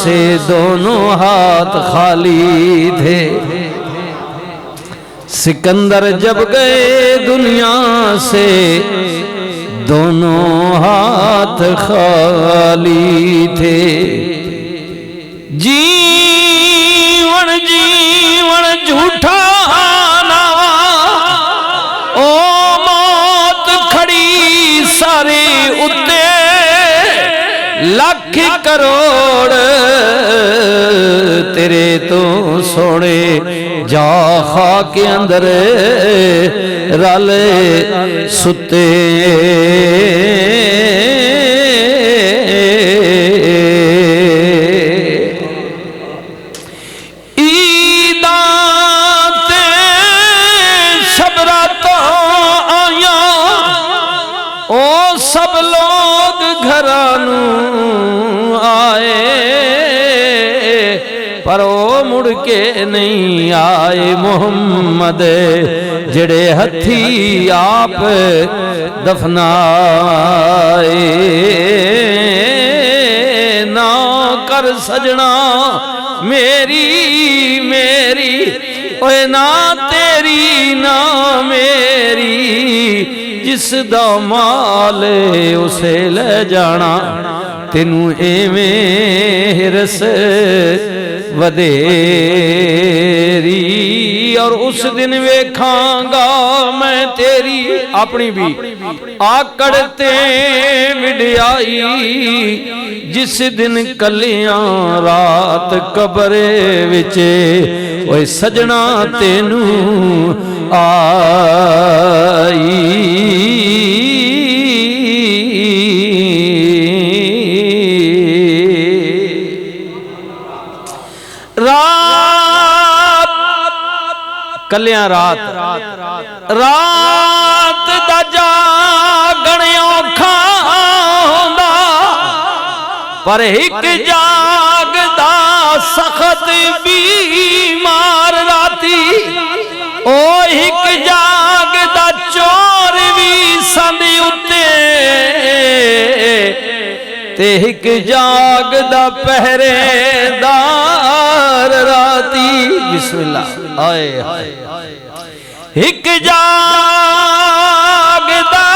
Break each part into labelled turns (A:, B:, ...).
A: سے دونوں ہاتھ خالی تھے، سکندر جب گئے دنیا سے دونوں ہاتھ خالی تھے۔ جیون جیون جھوٹا نا، او موت کھڑی سارے اتے، لاکھ کروڑ تیرے تو سوڑے جا خاک اندر رالے ستے۔ سب لوگ گھرانوں آئے پر وہ مڑ کے نہیں آئے محمد جڑے ہتھی آپ دفنائے۔ نہ کر سجنا میری میری اوے نہ تیری نہ میری، جس دا مال اسے لے جانا تینوں ایویں ہرس ودیری۔ اور اس دن ویکھاں گا میں تیری اپنی بھی آکڑتے وڈیائی، جس دن کلیاں رات قبر وچ اوے سجنا تینوں آئی۔ رات کلیاں رات رات دا جاگن اوکھا ہوندا، پر ایک جاگ دا سخت بیمار راتی، او ایک جاگ دا چور بھی سندی اتے، تے ایک جاگ دا پہرے دار راتی۔ بسم اللہ آئے ایک جاگ دا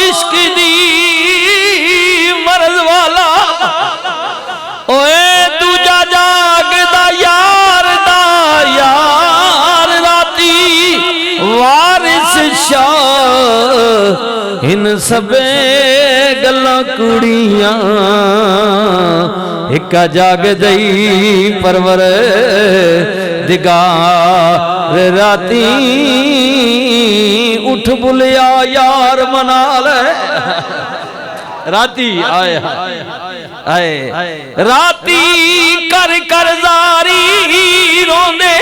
A: عشق دی مرض والا، اوے دوجا جاگ دا یار راتی، وارث شاہ ان سبے گلاں کڑیاں، ایکا جاگ دئی پرور دگار راتی، اٹھ بلیا یار منا لے راتی۔ آئے آئے راتی کر کر زاری روندے،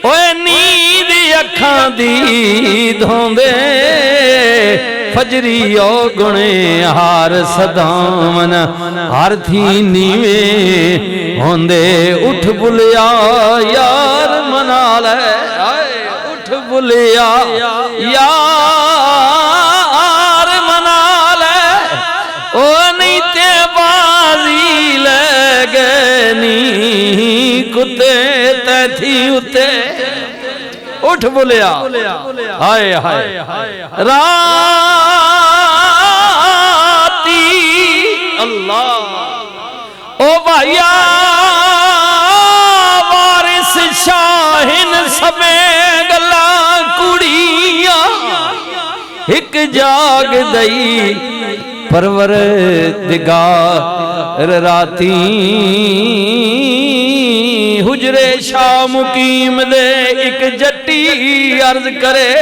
A: اوے نیند اکھاں دی دھوندے، فجری او گنے ہار صدامن ہر تھی نیویں ہوندے، اٹھ بلیا یار منا لے، اٹھ بلیا یار منا لے، او نہیں تے بازی لے گئے نی کتے تے تھی اتے، اٹھ بلیا ہائے ہائے راتی اللہ۔ او بھائیا وارث شاہن سبے گلا کڑیاں، ایک جاگ دئی پروردگار راتی، حجرے شاہ مقیم دے ایک جٹی عرض کرے،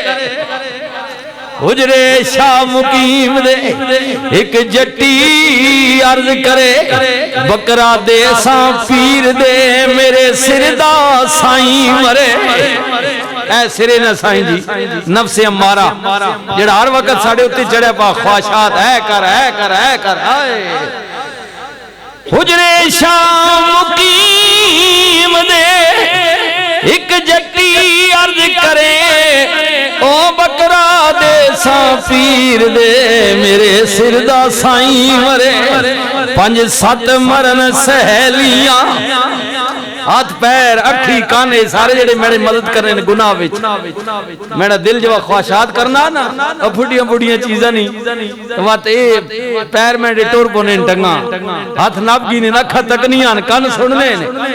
A: حجرے شاہ مقیم دے ایک جٹی عرض کرے، بکرا دے ساں پیر دے میرے سردہ سائیں مرے۔ اے سرے نہ سائیں جی نفس امارہ جڑا ہر وقت ساڑے اتے چڑھے پا خواہشات اے کر اے کر اے کر آئے۔ حجرے شاہ مقیم دے ایک جٹی عرض کرے، او بکرا دے ساں پیر دے میرے سر دا سائیں مرے 5-7 مرن سہیلیاں ہاتھ پیر اکھی کانے سارے جڑے میرے مدد کرنے گناہ وچ میرا دل جو خواہشات کرنا نا پھڑیاں پھڑیاں چیزاں نہیں وات اے پیر میں ٹور پونے ٹنگا ہاتھ ناب گی نے اکھا تکنیاں کن سننے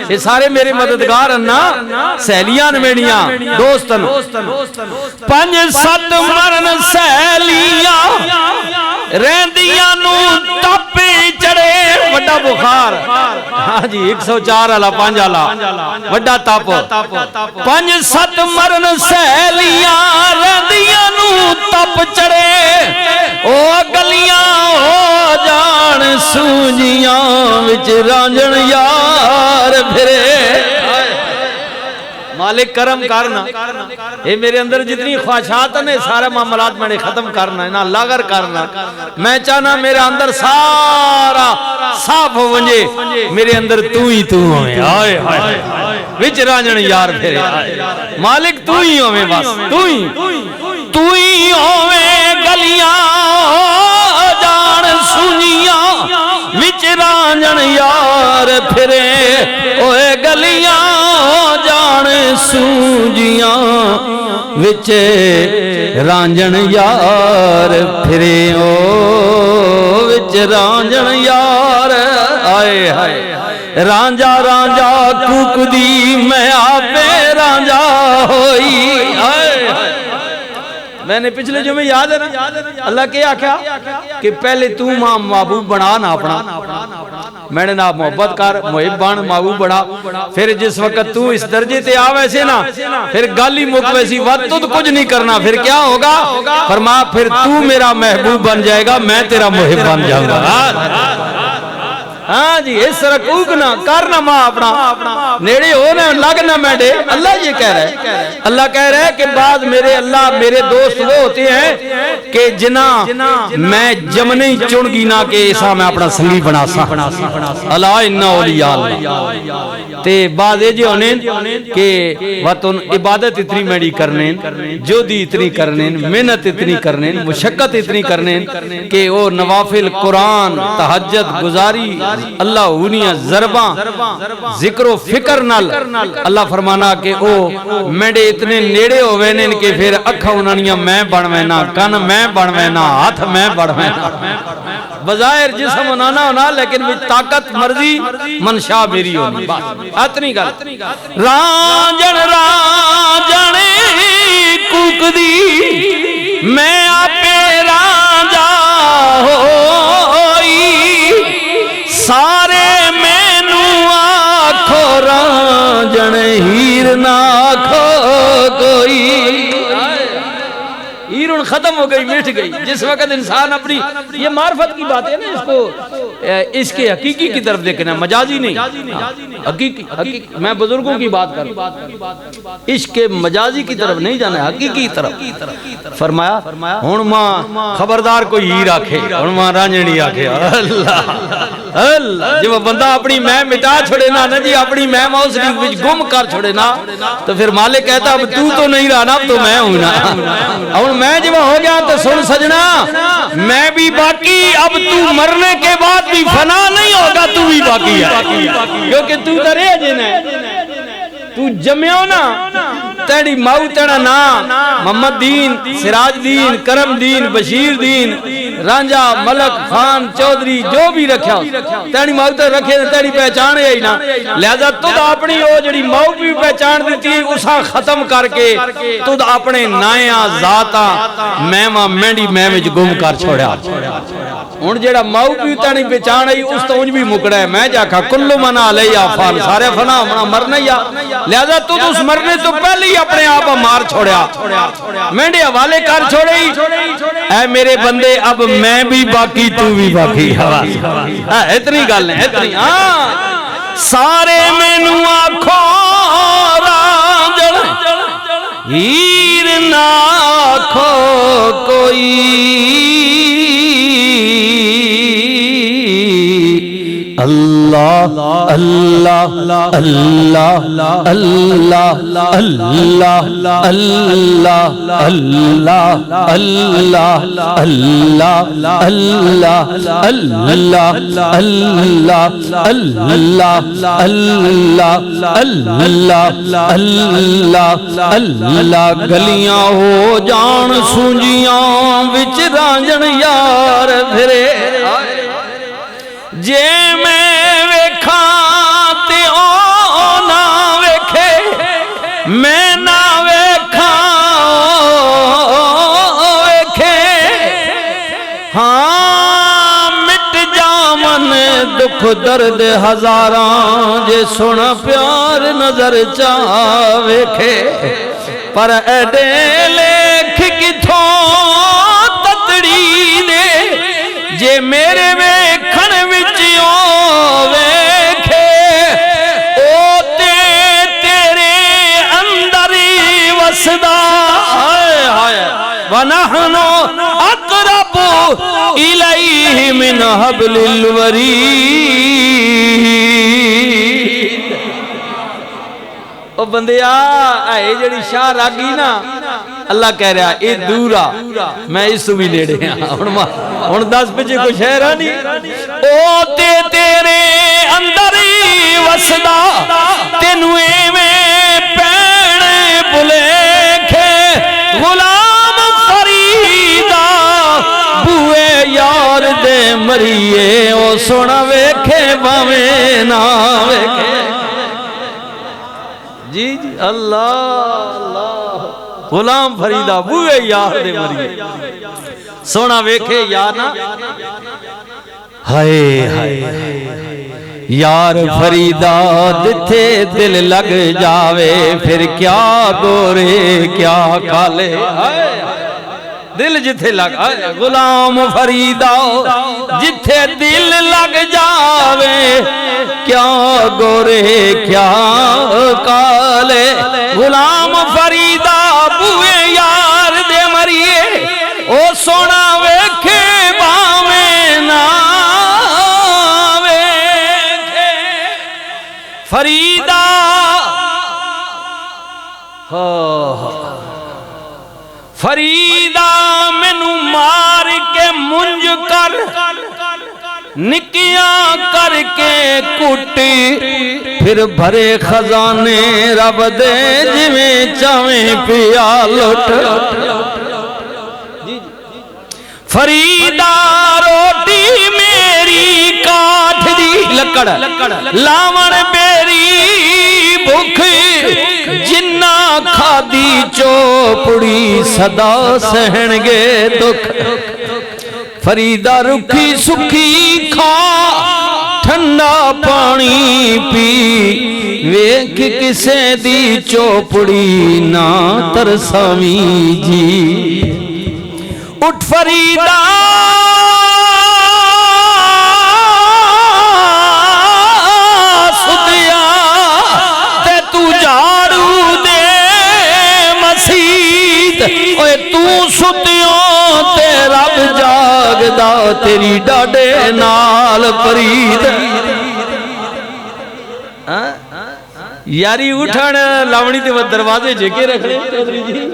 A: یہ سارے میرے مددگار ہیں نا سہیلیاں میڑیاں دوستن 5-7 مرن سہیلیاں رہندیاں نو تپے چڑے وڈا بخار ہاں جی 104 والا 5 والا وڈا تپ 5-7 مرن سہیلیاں رہندیاں نو تپ چڑے او گلیاں ہو جان سونجیاں وچ رانجن یار پھرے مالک کرم کرنا اے میرے اندر جتنی خواہشات ہیں سارے معاملات میں نے ختم کرنا ہے نا لاغر کرنا میں چاہنا میرے اندر سارا صاف ہو ونجے میرے اندر تو ہی تو ہوئے آئے وچ رانجن یار پھرے مالک تو ہی ہوئے بس تو ہی ہوئے گلیاں جان سنیاں وچ رانجن یار پھرے اوے گلیاں جان سونجیاں وچ رانجن یار پھرے او وچ رانجن یار آئے ہائے رانجا رانجا کوک دی میں آپے رانجا ہوئی آئے میں نے پچھلے جو میں یاد ہے نا اللہ کیا کیا کہ پہلے تو ماں محبوب بنا نا اپنا میں نے نا محبت کر محب بن محبوب بنا پھر جس وقت تو اس درجے تے آ ویسے نا پھر گالی مک ویسی وقت تو کچھ نہیں کرنا پھر کیا ہوگا فرما پھر تو میرا محبوب بن جائے گا میں تیرا محب بن جاؤں گا ہاں جی اس طرح کوکنا کرنا ماں اپنا نیڑے ہونا لگنا میڈے اللہ یہ کہہ رہا ہے اللہ کہہ رہا ہے کہ بعض میرے اللہ میرے دوست وہ ہوتے ہیں کہ جنا میں جمنی چنگی نہ کہ ایسا میں اپنا سنگی بنا سا اللہ انہا اولیاء اللہ تے بعض یہ جو ہونے کہ وطن عبادت اتنی میڈی کرنے جودی اتنی کرنے محنت اتنی کرنے مشقت اتنی کرنے کہ وہ نوافل قرآن تہجد گزاری اللہ ہونیاں ضرباں ذکر و فکر نال اللہ فرمانا کہ او میڈے اتنے نیڑے ہوئے نے کہ پھر اکھا انہانیاں میں بڑھوینا کن میں بڑھوینا ہاتھ میں بڑھوینا بظاہر جسم انانا ہونا لیکن بھی طاقت مرضی منشا میری ہونی اتنی گل رانجن رانجن کوک دی میں آپے رانجا ہوئی سارے مینو آکھو رانجن ہیر نہ آکھو کوئی ہیرون ختم ہو گئی مٹ گئی جس وقت انسان اپنی یہ معرفت کی بات ہے نا اس کو اس کے حقیقی کی طرف دیکھنا مجازی نہیں حقیقی میں بزرگوں کی بات کر عشق مجازی کی طرف نہیں جانا ہے حقیقی طرف فرمایا ہن ماں خبردار کوئی ہیر آکھے ہن ماں رانجنی آکھے اللہ جب بندہ اپنی میں مٹا چھوڑے نا جی اپنی میں موسری وچ گم کر چھوڑے نا تو پھر مالک کہتا اب تو نہیں رہا نا اب تو میں ہوں نا اور میں جب ہو گیا تو سن سجنا میں بھی باقی اب تو مرنے کے بعد بھی فنا نہیں ہوگا تو بھی باقی ہے کیونکہ تو درے جن ہے تو جمعیو نا تیڑی ماؤ تیڑا نا محمد دین سراج دین کرم دین بشیر دین رانجا ملک خان چودری جو بھی رکھا تیڑی ماؤ تے رکھے تیڑی پہچان ہے ہی نا لہذا تُد اپنی او جڑی ماؤ بھی پہچان دیتی اسا ختم کر کے تُد اپنے نائیاں ذاتا میمہ مینڈی میمج گم کر چھوڑیا ان جڑا ماؤ بھی تیڑی پہچان ہے اس تو انج بھی مکڑا ہے میں جاکھا کلو منا علیہ فان سارے فنا ہمنا مرنا یا لہذا تو اس مرنے تو پہلے ہی اپنے آپ مار چھوڑیا مینڈے حوالے کر چھوڑی اے میرے بندے اب میں بھی باقی تو بھی باقی اتنی گل ہے اتنی سارے مینو آکھو رانجن ہیر نہ آکھو کوئی اللہ اللہ اللہ اللہ اللہ اللہ اللہ اللہ اللہ اللہ گلیاں ہو جان سونجیاں وچ رانجن یار پھرے جے میں ویکھاں تے او نہ ویکھے میں نہ ویکھاں ویکھے ہاں مٹ جامن دکھ درد ہزاراں جے سونا پیار نظر چا ویکھے پر ایڈے لیکھ کتھوں تتڑی دے جے میرے ویکھن وچوں ویکھے او تیرے اندر ہی وسدا وَنَحْنُ أَقْرَبُ إِلَيْهِ مِنْ حَبْلِ الْوَرِيدِ او بندیا اے جڑی شاہ راگی نا اللہ کہہ رہا اے دورا میں اس بھی لے رہے ہیں ہن 10 بجے کوئی شہرہ نہیں او تیرے اندر ہی وسدا تینوں ایویں پینے بلیکھے غلام فریدا بوئے یار دے مریے او سونا ویکھے باویں نہ ویکھے جی جی اللہ غلام فریدہ بوئے یار دے مریے سونا ویکھے یا نا ہائے ہائے یار فریدہ دتھے دل لگ جاوے پھر کیا گورے کیا کالے دل جتھے لگ غلام فریدہ جتھے دل لگ جاوے کیا گورے کیا کالے غلام فریدہ بوئے یار دے مریے او سونا ویکھے باویں نہ ویکھے فریدہ فریدہ مینوں مار کے منج کر نکیاں کر کے کٹی پھر بھرے خزانے رب دے جویں چاویں پیا لٹ فریدہ روٹی میری کاٹھ دی لکڑ لاون بیری بھوک جنہ کھادی چوپڑی صدا سہن گے دکھ فریدہ رکھی سکھی کھا ٹھنڈا پانی پی ویکھ کسے دی چوپڑی نہ ترساویں جی اٹھ فریدہ ستیا تے تو جھاڑو دے مسیت اوے تو ستیوں تے رب جاگدا تیری ڈاڈے نال پرید یاری اٹھن لاونی تے دروازے جگے رکھنے چودھری جی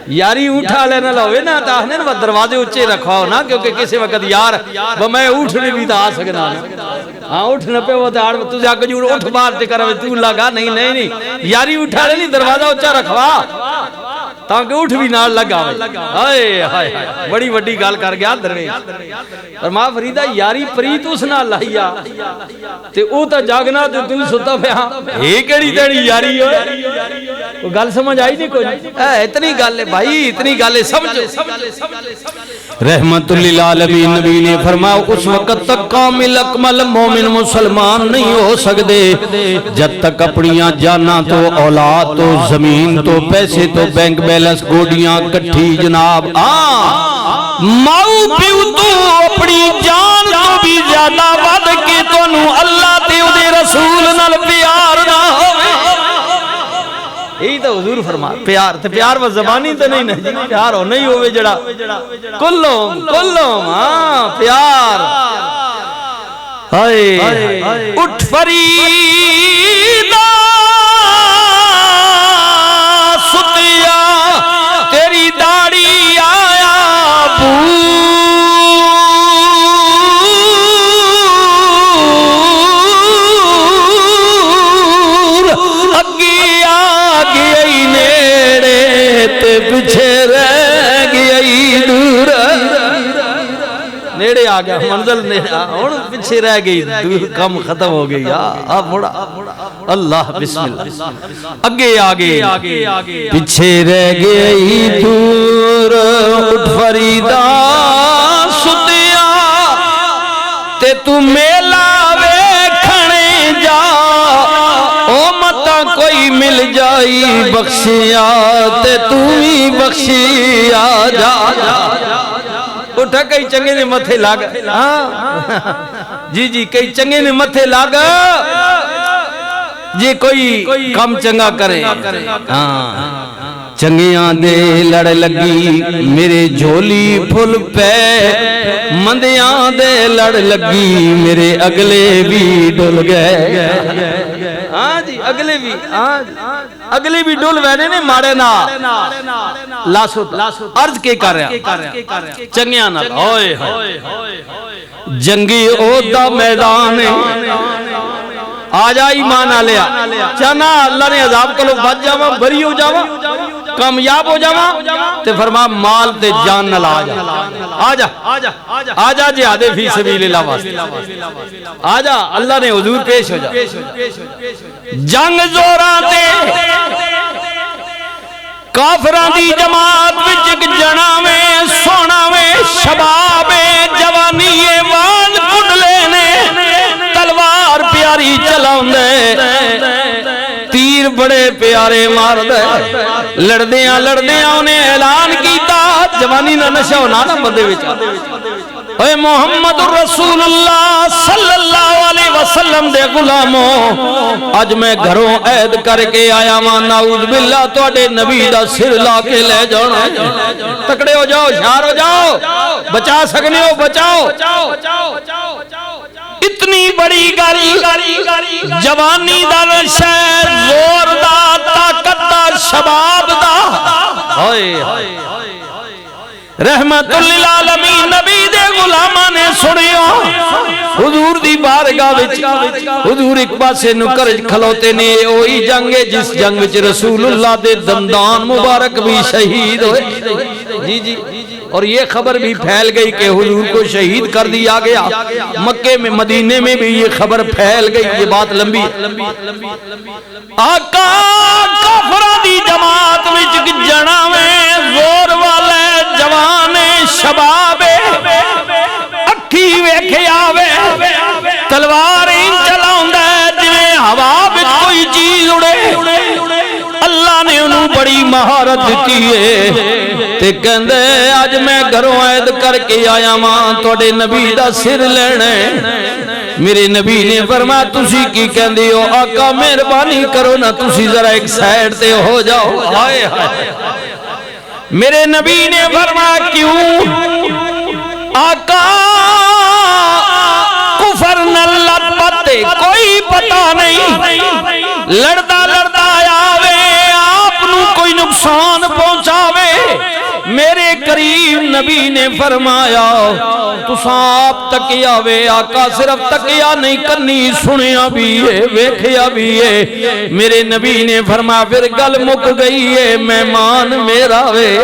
A: یاری اٹھا لینا لوے نا تاہنے وہ دروازے اچھے رکھاؤ نا کیونکہ کسی وقت یار وہ میں اٹھنے بھی تا آ سکنا ہاں اٹھنے پہ وہ تا تجھے آگے جو اٹھ بار تے کرو تو لگا نہیں یاری اٹھا لے نہیں دروازہ اچھا رکھوا تاکہ اٹھ بھی نال لگا بڑی وڈی گال کر گیا درویش اور ماں فریدہ یاری پریت اس نال لائیا تے او تا جاگنا تے تو ستا پیا اے کیڑی تیری یاری ہوئے وہ گل سمجھ آئی نہیں کوئی اتنی گل ہے بھائی اتنی گل ہے سمجھو رحمت للعالمین نبی نے فرمایا اس وقت تک کامل اکمل مومن مسلمان نہیں ہو سکتے جب تک اپنیاں جانا تو اولاد تو زمین تو پیسے تو بینک بیلنس گوڑیاں کٹھی جناب ماؤ پیو تو اپنی جان تو بھی زیادہ ود کے تو نو اللہ تے دے رسول نال پیار نہ ہوئے یہی تو حضور فرما پیار و زبانی تو نہیں پیار ہو نہیں ہوئے جڑا کلوں ہاں پیار ہائے اٹھ فریدا ستیا تیری داڑھی آیا بور اگی آ گئی نیڑے تے پیچھے رہ گئی دور نیڑے آ گیا منزل نیڑے اور پیچھے رہ گئی دور کم ختم ہو گئی اب مڑا اللہ بسم اللہ اگے آگے پیچھے رہ گئی دور اٹھ فریدا ستیا تے تو میلا ویکھنے جا او متا کوئی مل جائی بخشیا تے تو ہی بخشیا جا اٹھا کئی چنگے نے متھے لاغ جی کئی چنگے نے متھے لاغ جی کوئی کم چنگا کرے چنگیاں دے لڑ لگی میرے جھولی پھل پے مندیاں دے لڑ لگی میرے اگلے بھی ڈول گئے جی اگلے بھی ڈول وینے نے مارے نا لاسو عرض کے کر رہا چنگیاں نا جنگی عہدہ میدان آجا ایمان آلیا چانا اللہ نے عذاب کو لو بچ جاوا بری ہو جاوا کامیاب ہو جاوا تے فرما مال تے جان نہ لا آجا جہاد فی سبیل اللہ واسطے آجا اللہ نے حضور پیش ہو جا جنگ زوراں تے کافران دی جماعت وچ ایک جناویں سوناویں شبابیں جوانی وان کڈلے نے تلوار پیاری چلاؤں دے تیر بڑے پیارے مار دے لڑدیاں انہیں اعلان کیتا جوانی نہ نشہ ہونا نا بندے وچ اے محمد رسول اللہ صلی اللہ علیہ وسلم دے غلاموں اج میں گھروں عید کر کے آیا ماں نعوذ باللہ توڑے نبی دا سر لا کے لے جانا تکڑے ہو جاؤ شار ہو جاؤ بچا سکنے ہو بچاؤ اتنی بڑی گاری جوانی دا نشہ زور دا طاقت دا شباب دا رحمت للعالمین نبی دے غلامہ نے سنیو حضور دی بارگاہ وچ حضور ایک پاسے نکرج کھلوتے نے اوہی جنگ جس جنگ وچ رسول اللہ دے دندان مبارک بھی شہید ہوئے جی اور یہ خبر بھی پھیل گئی کہ حضور کو شہید کر دیا گیا مکے میں مدینے میں بھی یہ خبر پھیل گئی یہ بات لمبی آقا کافران دی جماعت وچ جناویں زور والے جوانے شبابے اکھی ویکھے آوے تلواریں چلاؤں دے جنہیں ہوا بچ کوئی چیز اڑے اللہ نے انہوں بڑی مہارت دیتی ہے تے کہندے آج میں گھروں عید کر کے آیا ماں توڑے نبی دا سر لینے میرے نبی نے فرمایا تسی کی کہندے ہو آقا مہربانی کرو نا تسی ذرا ایک سائیڈ تے ہو جاؤ ہائے میرے نبی نے فرمایا کیوں آقا کفر نہ لت پتے کوئی پتہ نہیں لڑتا آوے آپ نو کوئی نقصان پہنچاوے میرے قریب نبی نے فرمایا تساں آپ تکیا وے آقا صرف تکیا نہیں کرنی سنیا بھی ہے ویکھیا بھی ہے میرے نبی نے فرمایا پھر گل مک گئی ہے مہمان میرا وے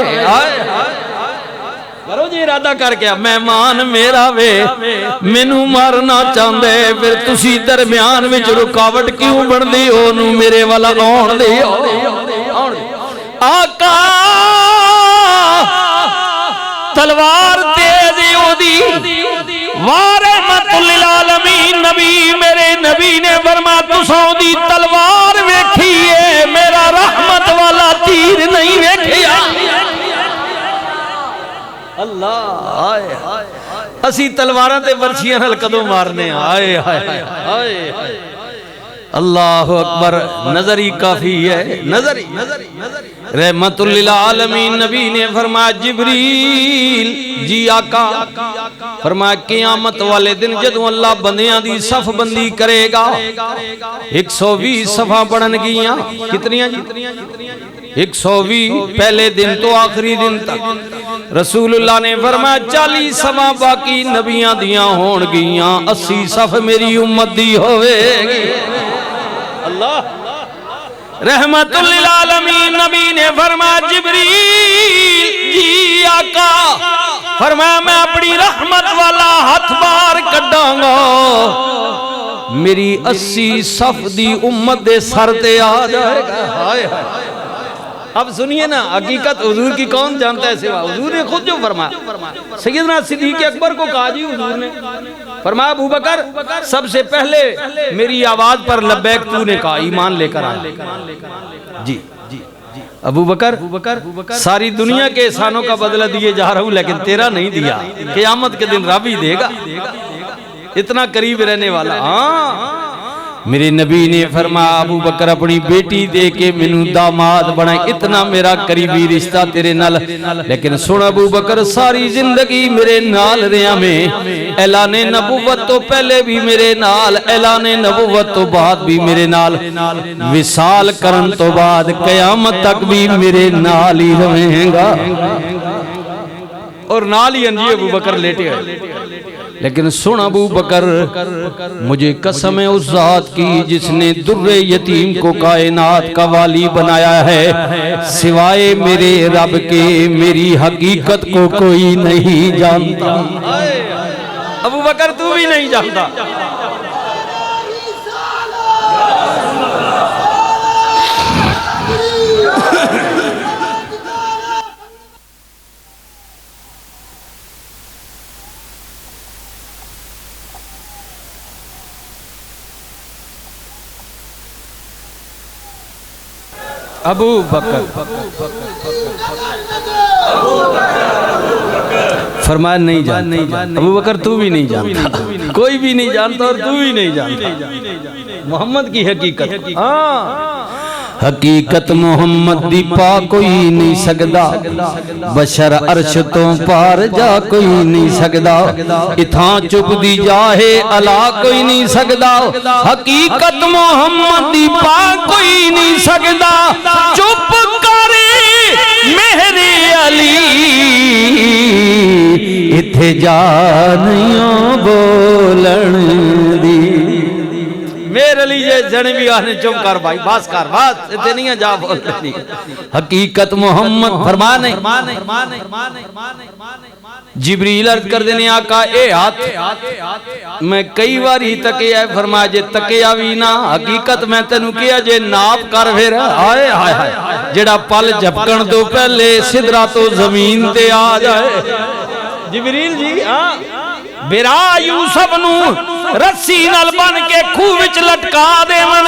A: کرو جی ارادہ کر کے مہمان میرا وے مینوں مارنا چاہندے پھر تسی درمیان وچ رکاوٹ کیوں بن دی ہو نو میرے والا آن دی آقا تلوار تیزی ہو دی وارحمت للعالمین نبی میرے نبی نے فرمایا تساں دی تلوار ویکھیے میرا رحمت والا تیر نہیں ویکھیا اللہ آئے اسی تلواراں تے ورچیاں نال کدوں مارنے آئے اللہ اکبر، نظر ہی کافی ہے، نظر ہی رحمت للعالمین نبی نے فرمایا جبریل جی آقا، فرمایا قیامت والے دن جدوں اللہ بندیاں دی صف بندی کرے گا 120 صفاں بڑھن گیاں، کتنیاں جی 120 پہلے دن تو آخری دن تک۔ رسول اللہ نے فرمایا 40 صفاں باقی نبیاں دیاں ہون گیاں، 80 صف میری امت دی ہوئے گی۔ اللہ رحمت للعالمین نبی نے فرمایا جبریل جی آقا، فرمایا میں اپنی رحمت والا ہاتھ بار کڈاں گا، میری 80 صف دی امت دے سر تے آ جائے گا۔ ہائے ہائے، اب سنیے نا، حقیقت حضور کی کون جانتا ہے سوا حضور نے خود جو فرمایا۔ سیدنا صدیق اکبر کو کہا جی حضور نے، فرمایا ابو بکر سب سے پہلے میری آواز پر لبیک تو نے کہا، ایمان لے کر آیا۔ جی ابو بکر ساری دنیا کے احسانوں کا بدلہ دیے جا رہا ہوں لیکن تیرا نہیں دیا، قیامت کے دن رب ہی دے گا، اتنا قریب رہنے والا۔ ہاں میرے نبی نے فرمایا ابو بکر اپنی بیٹی دے کے منو داماد بنائے، اتنا میرا قریبی رشتہ تیرے نال، لیکن سن ابو بکر ساری زندگی میرے نال رہا میں، اعلان نبوت تو پہلے بھی میرے نال، اعلان نبوت تو بعد بھی میرے نال، وصال کرن تو بعد قیامت تک بھی میرے نال ہی رہیں گا۔ اور نال ہی انجی ابو بکر لیٹے ہیں، لیکن سن ابو بکر مجھے قسم ہے اس ذات کی جس نے در یتیم کو کائنات کا والی بنایا ہے، سوائے میرے رب کے میری حقیقت کو کوئی نہیں جانتا۔ ابو بکر تو بھی نہیں جانتا۔ ابو بکر فرمایا نہیں جانتا، ابو بکر تو بھی نہیں جانتا، کوئی بھی نہیں جانتا اور تو بھی نہیں جانتا محمد کی حقیقت۔ حقیقت محمد دی پا کوئی نہیں سکدا، بشر عرش تو پار جا کوئی نہیں سکدا، اتھاں چپ دی جاہے علا کوئی نہیں سکدا، حقیقت محمد دی پا کوئی نہیں سکدا، چپ کرے میرے علی اتھے جا نہیں بولن دی۔ میرے لیے جنے بھی آنے چپ کر بھائی، باس کر باس، اتنے نہیں جا بولتے نہیں۔ حقیقت محمد فرما نہیں۔ جبریل عرض کر دینے آقا اے ہاتھ میں کئی بار ہی تکیا ہے، فرمایا جے تکیا بھی نہ حقیقت میں تینوں کیا جے ناپ کر پھر آئے ہائے ہائے، جڑا پل جھپکن تو پہلے صدرہ تو زمین تے آ جائے۔ جبریل جی برا یوسف نو رسی نال بن کے خوہ وچ لٹکا دیون،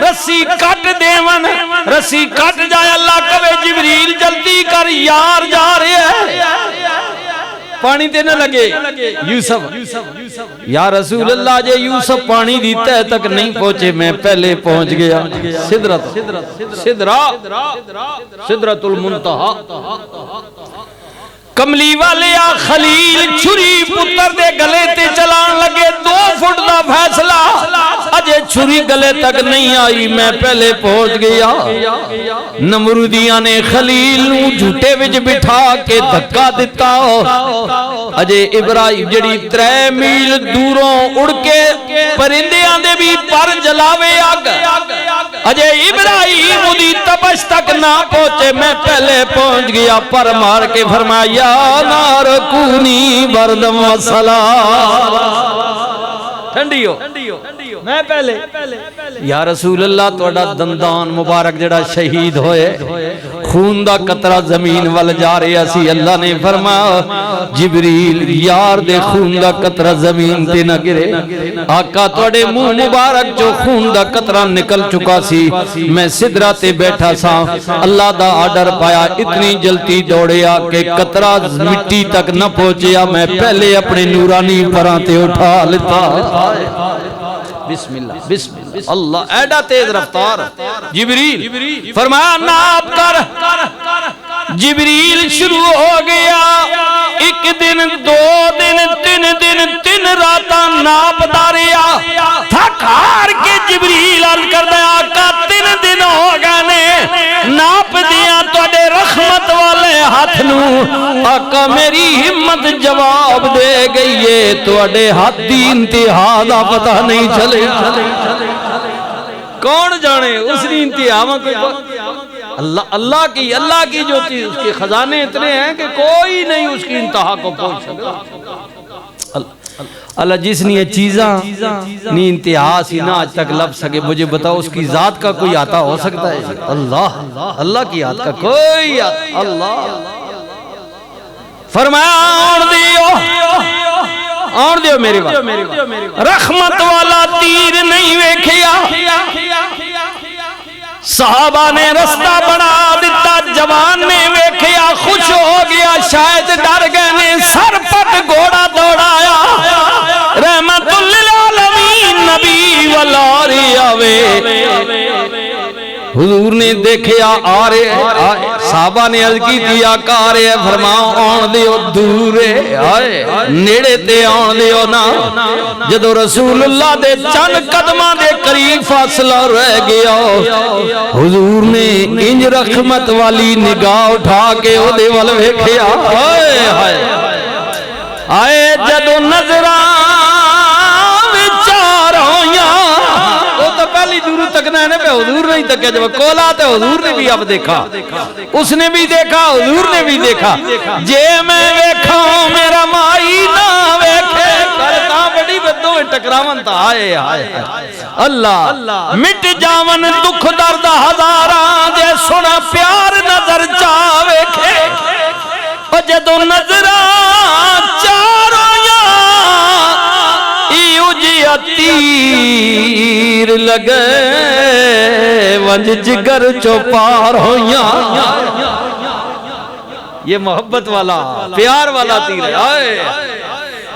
A: رسی کٹ دیون، رسی کٹ جائے اللہ کہے جبریل جلدی کر یار جا رہے ہیں، پانی تے نہ لگے یوسف۔ یا رسول اللہ جے یوسف پانی دی تہ تک نہیں پہنچے میں پہلے پہنچ گیا، سدرۃ المنتہا۔ کملی والے خلیل چھری پتر دے گلے تے چلان لگے، 2 فٹ دا فیصلہ اجے چھری گلے تک نہیں آئی میں پہلے پہنچ گیا۔ نمرودیاں نے خلیل نو جھوٹے وچ بٹھا کے دھکا دیتا، اجے ابراہیم جڑی 3 میل دوروں اڑ کے پرندیاں دے بھی پر جلاوے اگ، اجے ابراہیم دی تپش تک نہ پہنچے میں پہلے پہنچ گیا۔ پر مار کے فرمایا نار کونی بردم و سلام، ٹھنڈی ہو میں پہلے۔ یا رسول اللہ توڑا دندان مبارک جڑا شہید ہوئے، خون دا قطرہ زمین وال جا رہا سی، اللہ نے فرمایا جبریل یار دے خون دا قطرہ زمین تے نہ گرے، آقا توڑے منہ مبارک جو خون دا قطرہ نکل چکا سی، میں صدرہ تے بیٹھا سا، اللہ دا آڈر پایا، اتنی جلتی دوڑیا کہ قطرہ مٹی تک نہ پہنچیا، میں پہلے اپنے نورانی پران تے اٹھا لیتا۔ بسم اللہ بسم اللہ اللہ ایڈا تیز رفتار جبریل فرمایا ناپ کر جبریل شروع ہو گیا ایک دن دو دن تین راتاں ناپدا رہیا تھک ہار کے جبریل عرض کردا آقا 3 دن ہو گئے نے ناپ دیاں تواڈے رحمت والے ہاتھ نوں آقا میری ہمت جواب دے گئی ہے تواڈے ہاتھ دی انتہا دا پتہ نہیں چلے کون جانے اس دی انتہا میں اللہ کی جو چیز اس کے خزانے اتنے ہیں کہ کوئی نہیں اس کی انتہا کو پہنچ سکتا اللہ جس نے یہ چیزاں نی انتہا سی نہ آج تک لب سکے مجھے بتاؤ اس کی ذات کا کوئی آتا ہو سکتا ہے اللہ کی ذات کا کوئی آتا اللہ فرمایا اور دیو میری بات رحمت والا تیر نہیں ویکھیا صحابہ نے رستہ بنا دیتا جوان نے ویکھیا خوش ہو گیا شاید ڈر گئے نے سر پٹ گھوڑا دوڑایا رحمت للعالمین نبی والاری آوے حضور نے دیکھیا آ رہے صحابہ نے عرض کی دیا آقا آ رہے فرماؤ آن دیو دورے آئے نیڑے تے آن دیو نا جدو رسول اللہ دے چند قدمہ دے قریب فاصلہ رہ گیا حضور نے انج رحمت والی نگاہ اٹھا کے او دے وال ویکھیا آئے جدو نظران پہلی دور تکنا ہے پہ حضور نہیں تکیا جب کولا تے حضور نے بھی اب دیکھا اس نے بھی دیکھا حضور نے بھی دیکھا جے میں ویکھا ہوں میرا مائی نہ ویکھے کرتا بڑی بدو ٹکراون تا آئے اللہ مٹ جاون دکھ درد ہزاراں جے سنا پیار نظر چاہ ویکھے او جدو نظران چاروں تیر لگے ونج جگر چوپار ہویاں یہ محبت والا پیار والا تیر ہے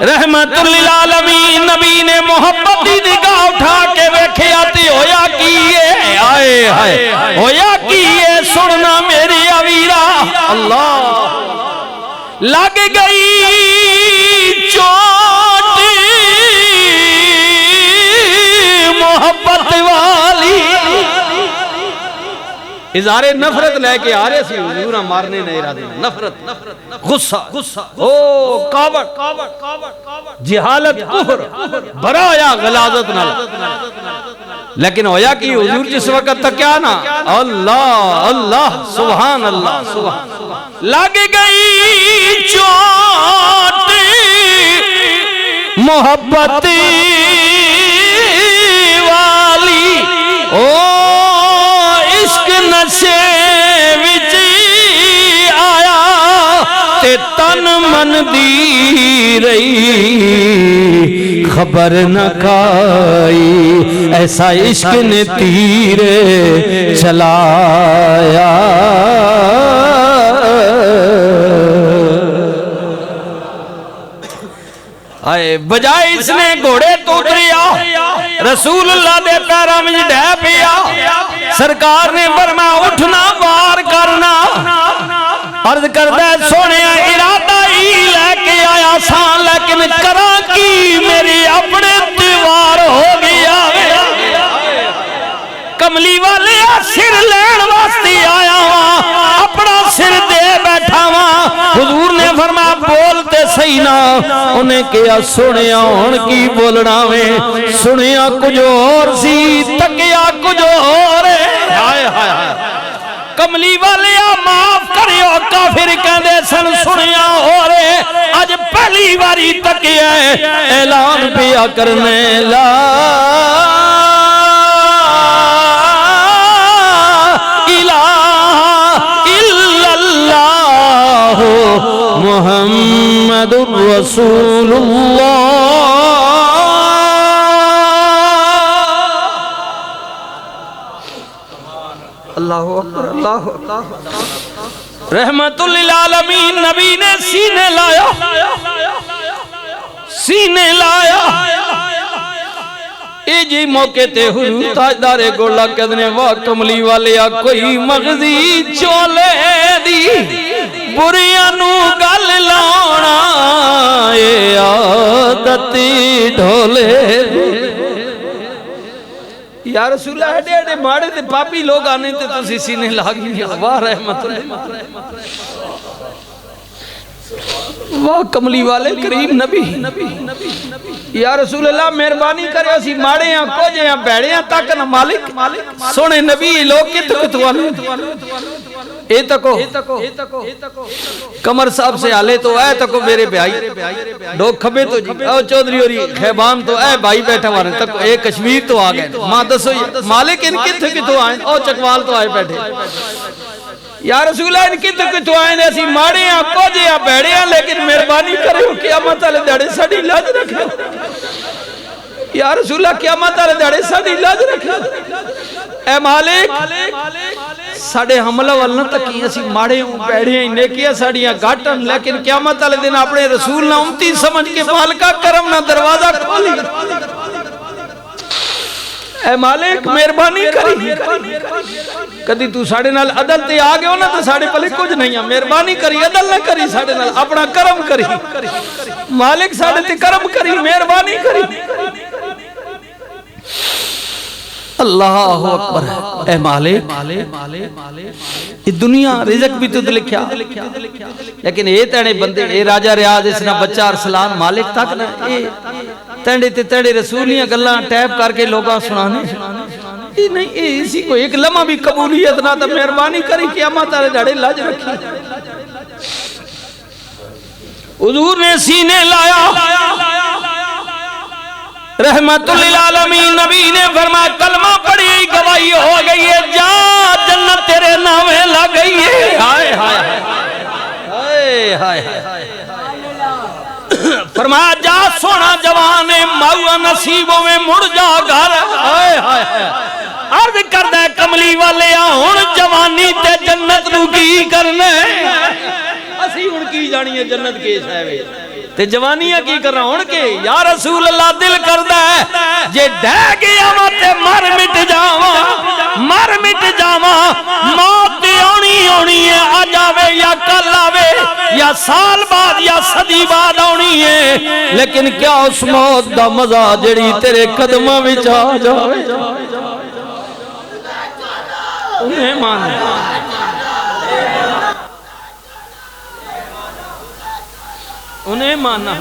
A: رحمت للعالمین نبی نے محبت دی نگاہ اٹھا کے ویکھیا تے ہویا کیے آئے ہائے ہویا کیے سننا میری اویرا اللہ لگ گئی چوٹ محبت والی اظہار نفرت لے کے آ رہے سی حضورہ مارنے نہیں ارادے نفرت غصہ کاوٹ جہالت کفر برایا غلاظت نہ لیکن ہویا کہ حضور جس وقت تک کیا نا اللہ سبحان اللہ لگ گئی چوٹ محبت والی او عشق نشے وچ آیا تے تن من دی رہی خبر نہ کھائی ایسا عشق نے تیر چلایا آئے بجائے اس نے گھوڑے تو اتریا رسول اللہ دے پیرا میں ڈہ پیا سرکار نے فرمایا اٹھنا وار کرنا عرض کردہ سونے ارادہ ہی لے کے آیا سان لیکن کرا کی میری اپنے دیوار ہو گیا کملی والے سر لین واسطے آیا ہوا اپنا سر دے بیٹھا ہوا حضور نے فرمایا بولتے صحیح نہ انہیں کیا سنیا ہون کی بولنا میں سنیا کچھ اور سی تکیا کچھ اور کملی والے معاف کریو کافر کہندے سن سنیا اور آج پہلی باری تکیا اعلان پیا کرنے لا محمد رسول اللہ اللہ اکبر اللہ رحمت للعالمین نبی نے سینے لایا اے جی موقع تے حضور تاجدار گولا کہنے واہ کملی والے کوئی مغزی چولے دی بریاں نو گل لاؤنا اے عادتی ڈھولے یا رسول اللہ ایڈے ایڈے ماڑے تے پاپی لوگ آنے تے تو سی نے لاگی واہ رحمت اللہ واہ کملی والے کریم نبی یا رسول اللہ مہربانی کرے اسی ماڑے ہیں کوجے ہیں بیڑے ہیں تاک نہ مالک سونے نبی لوگ کتو کتو آنے اے تکو کمر صاحب سے آلے تو اے تکو میرے بھائی ڈوگ کھبے تو جی او چودری اور خیبان تو اے بھائی بیٹھا مارے تکو اے کشمیر تو آگئے ماں دسو مالک ان کتو کتو آئیں او چکوال تو آئے بیٹھے یا رسول اللہ ان کتو آئیں دے اسی ماڑے ہیں کوجے ہیں بیڑے ہیں لیکن مہربانی کرے ہو قیامت والے داڑے ساڑی لاج رکھے یا رسول اللہ قیامت والے داڑے ساڑی لاج رکھے اے مالک ساڑے حملہ والنا تکی اسی ماڑے ہوں بیڑے ہیں نیکیاں ساڑیاں گھاٹن لیکن قیامت والے دن اپنے رسول نہ امتی سمجھ کے مالکہ کرم نہ دروازہ کھولی اے مالک مہربانی کری کدی تو ساڑے نال عدل تے آگے ہونا تو ساڑے پلے کچھ نہیں ہے مہربانی کری عدل نہ کری ساڑے نال اپنا کرم کری مالک ساڑے تے کرم کری مہربانی کری اللہ اکبر اے مالک یہ دنیا رزق بھی تو لکھیا لیکن اے تینے بندے اے راجہ ریاض اسنا بچہ ارسلان مالک تک نا اے تینڈے تے تینڈے رسولیاں گلہ ٹیپ کر کے لوگاں سنانے اے نہیں اے اسی کو ایک لمحہ بھی قبولیت نہ تا مہربانی کری قیامت آرے داڑے لاج رکھی حضور نے سینے لایا رحمت للعالمین نبی نے فرمایا کلمہ پڑھی گواہی ہو گئی ہے جا جنت تیرے نامے لگ گئی ہے ہائے ہائے ہائے فرمایا جا سونا جوانے ماؤں نصیبوں میں مڑ جا گھر ہائے ہائے عرض کردہ کملی والے ہون جوانی تے جنت نو کی کرنے اسی ان کی جانی ہے جنت کے شاہوے تے جوانیاں کی کر رہا ہوں کہ یا رسول اللہ دل کردہ ہے جے ڈے گیا ماتے مر مٹ جاواں موت ہونی ہے آ جاوے یا کل آوے یا سال بعد یا صدی بعد ہونی ہے لیکن کیا اس موت دا مزہ جڑی تیرے قدمہ وچ آ جاوے انہیں مانا انہیں مانا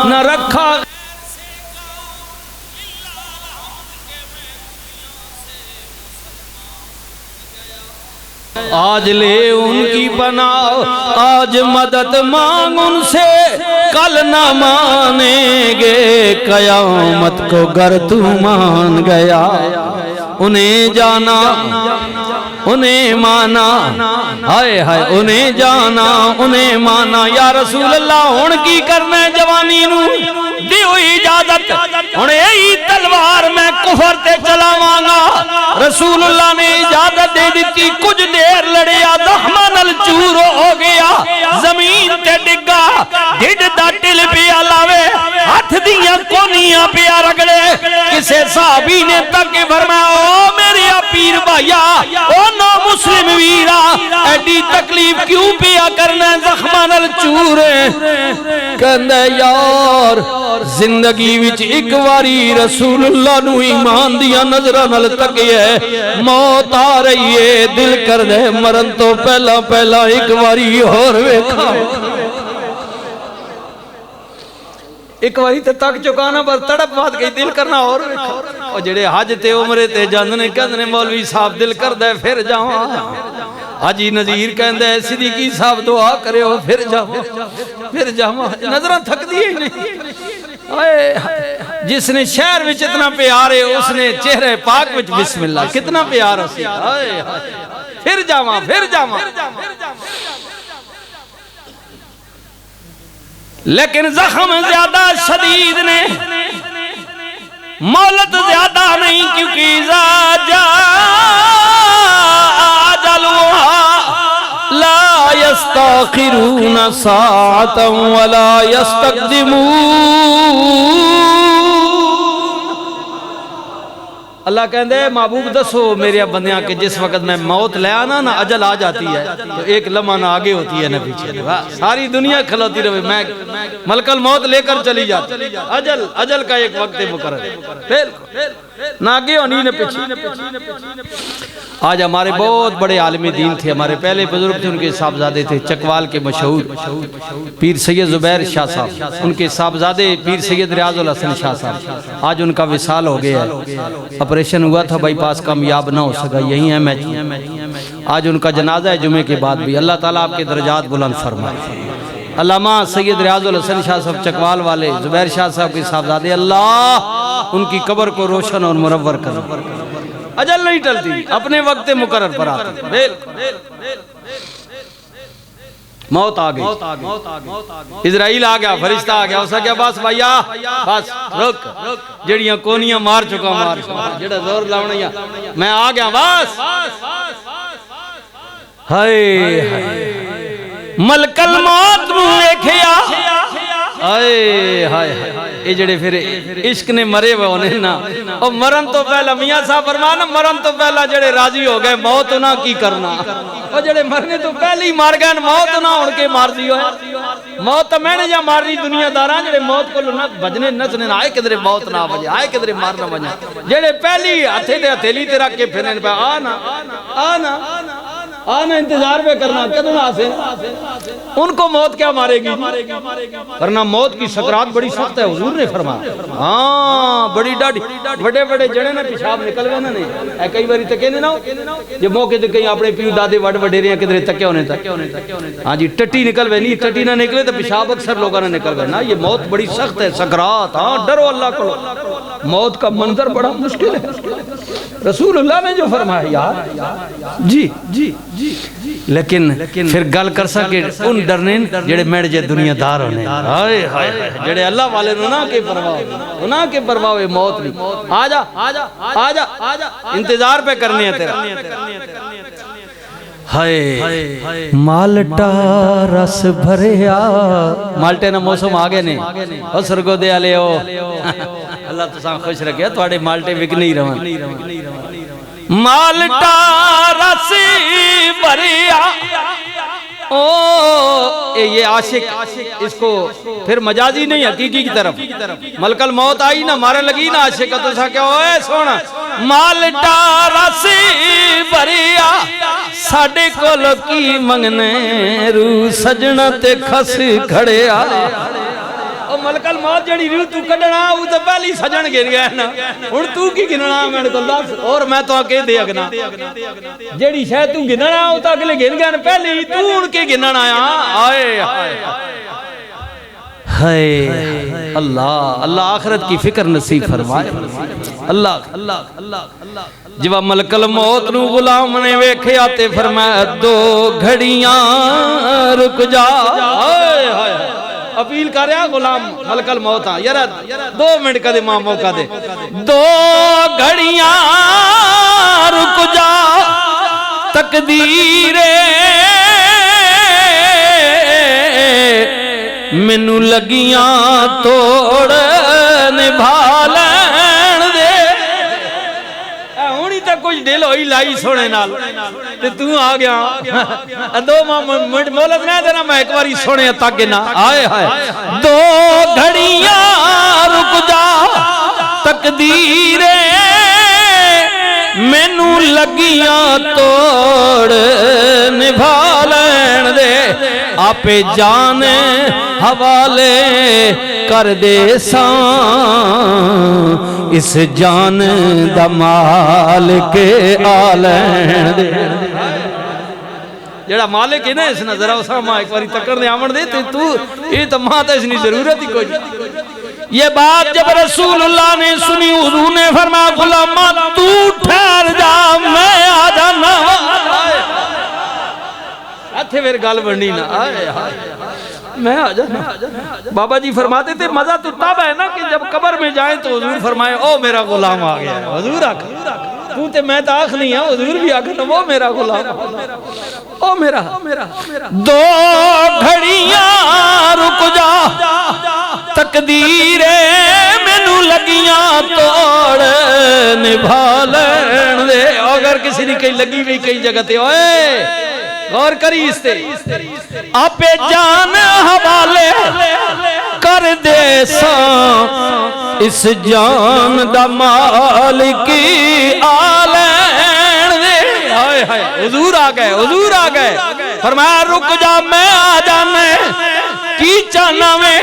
A: نہ رکھا آج لے ان کی بناؤ آج مدد مانگ ان سے کل نہ مانیں گے قیامت کو گر تو مان گیا انہیں جانا انہیں مانا ہائے ہائے انہیں جانا انہیں مانا یا رسول اللہ ان کی کرنے جوانی نو دی ہوئی اجازت انہیں یہی تلوار میں کفر تے چلا مانگا رسول اللہ نے اجازت دے دیتی کچھ دیر لڑیا دخمانل چور ہو گیا زمین تے ڈگا ڈھڈ دا ٹل پیا لاوے ہاتھ دیاں کونیاں پیا رگڑے کسے صحابی نے تک فرمایا او میری پیر بھائیا او نو مسلم ویرا ایڈی تکلیف کیوں پیا کرنا زخمانل چور کہندے یار زندگی وچ ایک واری رسول اللہ نو ایمان دیا نظرہ نل تکیے موت آ رہی ہے دل کر دے مرن تو پہلا ایک واری اور ویکھا ایک واری تے تک چکانا پر تڑپ بات گئی دل کرنا اور ویکھا اور جڑے حج تے عمرے تے جاندنے کہندنے مولوی صاحب دل کر دے پھر جاواں حاجی نظیر کہندے صدیقی صاحب دعا کرے ہو پھر جاواں نظرہ تھک دیئے نہیں جس نے شہر وچ اتنا پیار ہے اس نے چہرے پاک وچ بسم اللہ کتنا پیار ہے پھر جاواں لیکن زخم زیادہ شدید نے، مولت زیادہ نہیں، کیونکہ اذا جاء اجلها لا يستأخرون ساعة ولا يستقدمون۔ اللہ کہندے محبوب دسو میرے بندیاں کہ جس وقت میں موت لے آنا نا اجل آ جاتی ہے تو ایک لمحہ نہ آگے ہوتی ہے نہ پیچھے، ساری دنیا کھلوتی رہے، میں ملک الموت لے کر چلی جاتی، اجل کا ایک وقت مقرر ہے، نہ آگے ہونی نہ پیچھے۔ آج ہمارے بہت بڑے عالم دین تھے، ہمارے پہلے بزرگ تھے، ان کے صاحبزادے تھے چکوال کے مشہور پیر سید زبیر شاہ صاحب، ان کے صاحبزادے پیر سید ریاض الحسن شاہ صاحب، آج ان کا وصال ہو گیا ہے، آپریشن ہوا تھا بائی پاس، کامیاب نہ ہو سکا، یہی ہے میں آج ان کا جنازہ ہے جمعے کے بعد بھی، اللہ تعالیٰ آپ کے درجات بلند فرمائے۔ علامہ سید ریاض الحسن شاہ صاحب چکوال والے زبیر شاہ صاحب کے صاحبزادے، اللہ ان کی قبر کو روشن اور منور کرے، اجل نہیں ٹلتی، اپنے وقت مقرر پر آتی، موت آ گئی، اسرائیل آ گیا، فرشتہ آ گیا، اسا کیا بس بھائیا بس رک، جڑیاں کونیاں مار چکا جڑا زور لاؤنیا میں آ گیا بس۔ ہائے ملک الموت دیکھیا، ہائے ہائے یہ جڑے پھر عشق نے مرے ہوئے انہیں نا، اور مرن تو پہلا میاں صاحب فرمانا، مرن تو پہلا جڑے راضی ہو گئے موت نہ کی کرنا، اور جڑے مرنے تو پہلے ہی مار گئے موت نہ ان کے مارزی ہوئے، موت تو میں نے جا مار رہی دنیا داراں، جڑے موت کو نہ بجنے نچنے نہ آئے کدھرے موت نہ بجے، آئے کدھرے مار نہ بجے، جڑے پہلی ہتھے تے ہتھیلی تے رکھ کے پھرنے پہ آنا آنا آنا انتظار پہ کرنا کدھر آسے، ان کو موت کیا مارے گی، ورنہ موت کی سکرات بڑی سخت ہے، حضور نے فرمایا، ہاں بڑی ڈاڑی، بڑے بڑے جڑے نا پیشاب نکل گئے نا نہیں، اے کئی باری تکے نہیں نہ ہو، جب موقع تے کہیں اپنے پیو دادے وڈ وڈیرے ہیں کدھر تکے ہونے تک، ہاں جی ٹٹی نکل گئے نہیں، ٹٹی نہ نکلے تو پیشاب اکثر لوگوں نے نکل گئے نا، یہ موت بڑی سخت ہے، سکرات، ہاں ڈرو اللہ کو، موت کا منظر بڑا مشکل ہے، رسول اللہ نے جو فرمایا یار جی جی جی، لیکن پھر گل کر سکے ان ڈرنے جڑے میڑ جے دنیا دار ہونے، ہائے ہائے جڑے اللہ والے نہ کے پرواہ، نہ کے پرواہ موت نہیں، آجا آجا آجا آجا انتظار پہ کرنے ہیں تیرا۔ ہائے مالٹا رس بھریا، مالٹے نہ موسم آگے نہیں، اور سرگو دے آلے ہو، اللہ تو ساں خوش رکھے تھوڑے مالٹے وک نہیں روان، مالٹا رس بھریا، یہ عاشق اس کو پھر مجازی نہیں حقیقی کی طرف، ملک الموت آئی نہ مارے لگی نہ عاشق تو سا کیا ہوئے سونا، مالٹا رس بھریا ساڑے کو لکی منگنے رو سجنہ تے کھس کھڑے آئے، ملک الموت جڑی روح تو کڑنا وہ تو پہلی سجن گر گیا نا، اور تو کی گننا میں کو دس، اور میں تو آکے دے اگنا جڑی شاید تو گننا وہ تو اگلے گن گیا نا، پہلی تو ان کے گننا آیا، آئے ہائے اللہ اللہ آخرت کی فکر نصیب فرمائے، اللہ جب ملک الموت نو غلام نے ویکھے آتے فرمایا دو گھڑیاں رک جا، آئے ہائے اپیل کر رہا غلام ملک الموت ہاں یار 2 منٹ کا دے ماں موقع دے، 2 گھڑیاں رک جا تقدیر مینوں لگیاں توڑ نبھا لین دے، ہونی تک کچھ دل ہوئی لائی سونے نال تے تو آ گیا 2 منٹ مولت نہ دینا میں ایک باری سونے تک نہ آئے ہائے 2 گھڑیاں رک جا تقدیر مینوں لگیاں توڑ نبھا لین دے، آپے جان حوالے کر دے سان اس جان دا مالک آلین دے، جڑا مالک ہے نا اس نے ذرا اسا ماں ایک باری تکر دے آمن دے تو یہ تو ماں تا اس نے ضرورت ہی کوئی، یہ بات جب رسول اللہ نے سنی حضور نے فرمایا غلامہ تو ٹھہر جا میں آ جانا، اتھے پھر گل بننی نہ آئے میں آ جانا۔ بابا جی فرماتے تھے مزہ تو تب ہے نا کہ جب قبر میں جائیں تو حضور فرمائے او میرا غلام آ گیا ہے۔ حضور آکھا تو تے میں تا آخ نہیں ہے، حضور بھی آکھا وہ میرا غلام، او میرا۔ دو گھڑیاں رک جا تقدیرے مینوں لگیاں توڑ نبھا لین دے۔ اگر کسی نے کہیں لگی ہوئی کئی جگہ تے اوئے غور کری اس تے آپے جان حوالے کر دے ساں اس جان دا مالکی آلین دے۔ ہائے ہائے حضور آ گئے، حضور آ گئے۔ فرمایا رک جا میں آ جانے کی چاہنا میں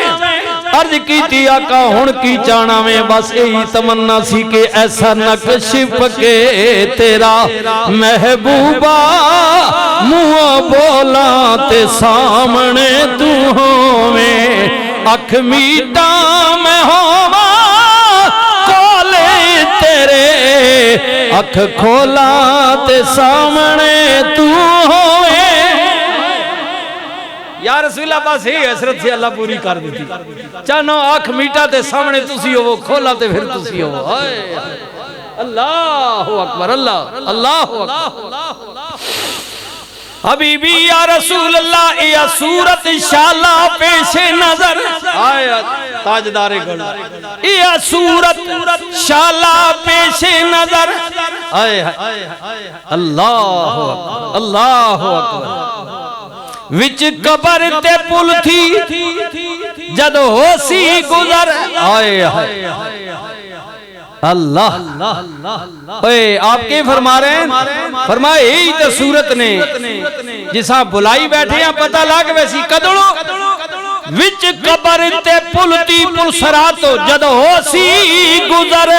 A: عرض کی تھی آقا ہون کی چاہنا میں بس یہی تمنا سی کہ ایسا نقش پکے تیرا محبوبہ منہ بولا تے سامنے تو ہوویں اکھ میٹا میں ہووا کولے تیرے اکھ کھولا تے سامنے تو ہوویں۔ یا رسول اللہ بس ہی حسرت سے اللہ پوری کر دیتی چانو آنکھ میٹا تے سامنے تسی ہو وہ کھولا تے پھر تسی ہو۔ اللہ اکبر، اللہ اکبر۔ حبیبی یا رسول اللہ یا صورت شالا پیش نظر آیت تاجدار گل یا صورت شالا پیش نظر آئے اللہ اکبر، اللہ اکبر۔ وچ قبر تے پل تھی جد ہو سی گزر آئے اللہ۔ اے آپ کے فرما رہے ہیں فرمائے یہی تو صورت نے جساں بلائی بیٹھے ہیں پتہ لگ ویسی قدڑو وچ قبر تے پل تھی پل سراتو جد ہو سی گزر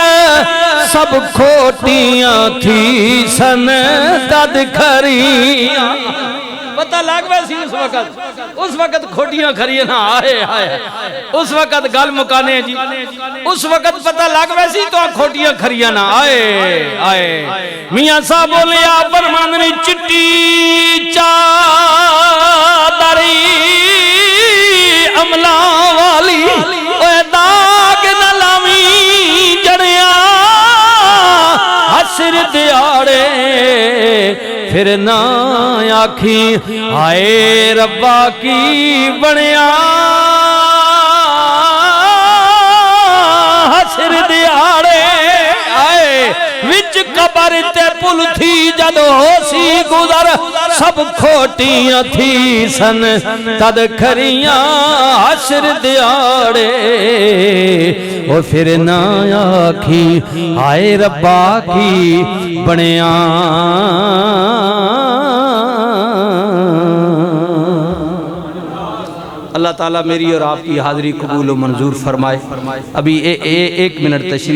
A: سب کھوٹیاں تھی سن تد کھریاں۔ پتہ لگ ویسی اس وقت کھوٹیاں کھریاں نہ آئے اس وقت گل مکانے جی اس وقت پتہ لگ ویسی تو کھوٹیاں کھریاں نہ آئے۔ میاں صاحب بولیا فرماندنی چٹی چادری عملہ والی اے داغ نہ لاویں جڑیاں حسر دیاڑے پھر نہ آکھی آئے ربا کی بنیا حسر دیاڑے آئے وچ قبر تے پل تھی جد ہو سی گزر سب کھوٹیاں تھی سن تد کھریاں حسر دیاڑے اور پھر نہ آکھی آئے ربا کی بنیا۔ اللہ تعالیٰ میری اور آپ کی حاضری قبول و منظور فرمائے۔ ابھی ایک منٹ تشریف